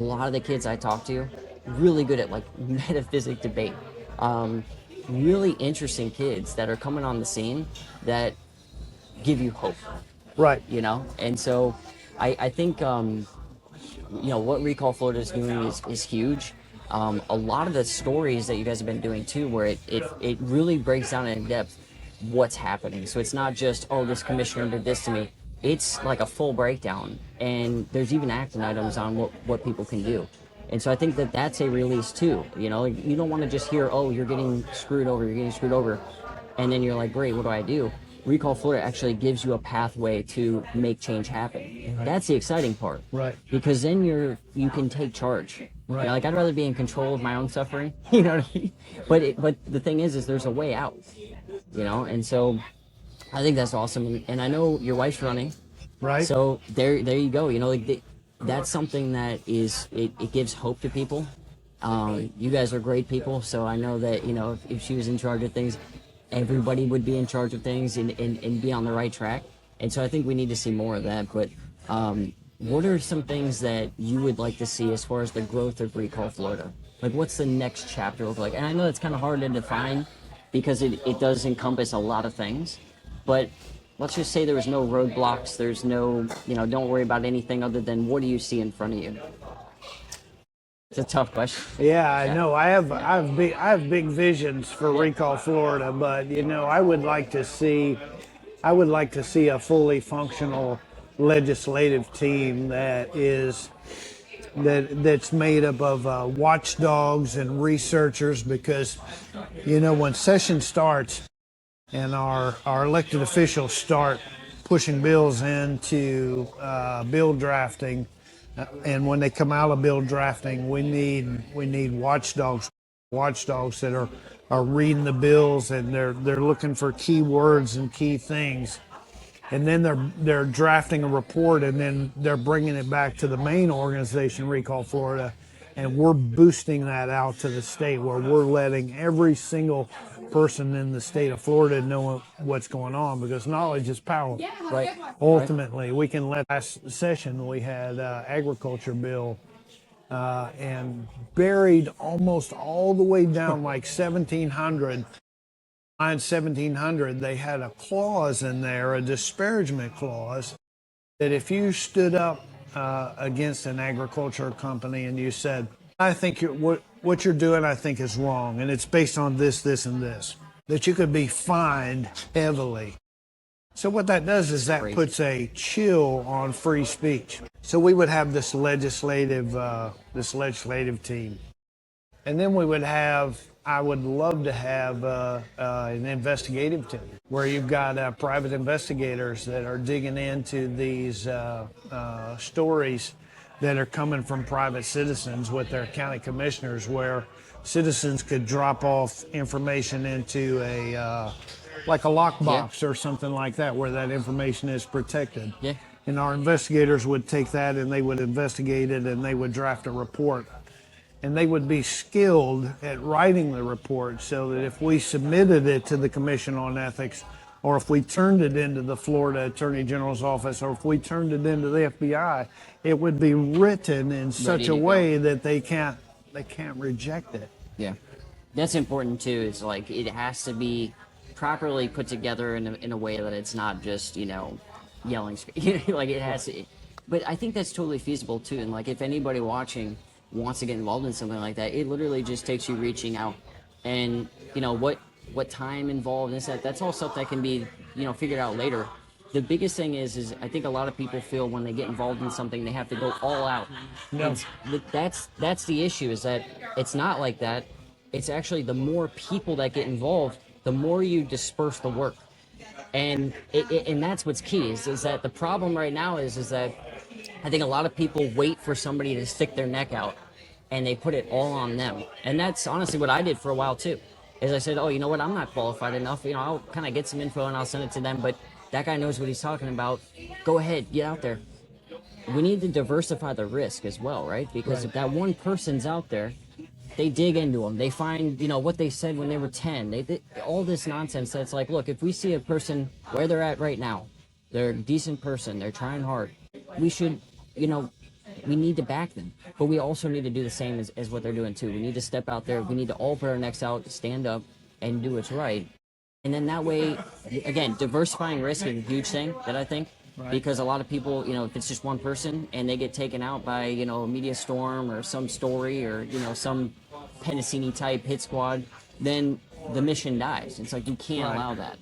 a lot of the kids I talk to, really good at like metaphysic debate. Um, Really interesting kids that are coming on the scene that give you hope, Right. And so I think what Recall Florida is doing is huge. A lot of the stories that you guys have been doing too, where it really breaks down in depth what's happening. So it's not just, oh, this commissioner did this to me. It's like a full breakdown, and there's even action items on what people can do. And so I think that that's a release too. You don't want to just hear, oh, you're getting screwed over, and then you're like, great, what do I do? Recall Florida actually gives you a pathway to make change happen. Right. That's the exciting part. Right. Because then you can take charge. Right. Like I'd rather be in control of my own suffering. You know what I mean? But the thing is there's a way out. And so I think that's awesome. And I know your wife's running. Right. So there you go. That's something that it gives hope to people. You guys are great people, so I know that if she was in charge of things, everybody would be in charge of things and be on the right track. And so I think we need to see more of that. But what are some things that you would like to see as far as the growth of Recall Florida? Like, what's the next chapter look like? And I know it's kind of hard to define because it does encompass a lot of things. But let's just say there was no roadblocks. There's no, don't worry about anything other than what do you see in front of you? It's a tough question. Yeah, I know. I have big visions for Recall Florida, but I would like to see a fully functional legislative team that's made up of watchdogs and researchers, because when session starts and our elected officials start pushing bills into bill drafting. And when they come out of bill drafting, we need watchdogs that are reading the bills, and they're looking for key words and key things, and then they're drafting a report, and then they're bringing it back to the main organization, Recall Florida, and we're boosting that out to the state, where we're letting every single person in the state of Florida know what's going on, because knowledge is power. Right. Ultimately, we can let. Last session we had agriculture bill, and buried almost all the way down like 1700. Line 1700, they had a clause in there, a disparagement clause, that if you stood up against an agriculture company and you said, I think what you're doing, I think is wrong, and it's based on this, this, and this, that you could be fined heavily. So what that does is that puts a chill on free speech. So we would have this legislative team, and then I would love to have an investigative team where you've got private investigators that are digging into these stories that are coming from private citizens with their county commissioners, where citizens could drop off information into like a lockbox or something like that, where that information is protected. Yeah. And our investigators would take that and they would investigate it, and they would draft a report. And they would be skilled at writing the report, so that if we submitted it to the Commission on Ethics, or if we turned it into the Florida Attorney General's office, or if we turned it into the FBI, it would be written in such a way that they can't reject it. Yeah. That's important too. It's like it has to be properly put together in a way that it's not just, yelling. Like it has to. But I think that's totally feasible too. And like if anybody watching wants to get involved in something like that, it literally just takes you reaching out. And, what time involved in that's all stuff that can be, figured out later. The biggest thing is I think a lot of people feel when they get involved in something, they have to go all out. No. That's the issue, is that it's not like that. It's actually the more people that get involved, the more you disperse the work. And and that's what's key is that the problem right now is that I think a lot of people wait for somebody to stick their neck out, and they put it all on them. And that's honestly what I did for a while too. Is I said, oh, you know what, I'm not qualified enough. I'll kind of get some info and I'll send it to them. But that guy knows what he's talking about. Go ahead, get out there. We need to diversify the risk as well, right? Because if that one person's out there, they dig into them. They find, what they said when they were 10. They all this nonsense that's like, look, if we see a person where they're at right now, they're a decent person, they're trying hard, we should, We need to back them, but we also need to do the same as what they're doing too. We need to step out there. We need to all put our necks out, stand up, and do what's right. And then that way, again, diversifying risk is a huge thing that I think, because a lot of people, if it's just one person and they get taken out by, a media storm or some story or, some Pennicini type hit squad, then the mission dies. It's like you can't allow that.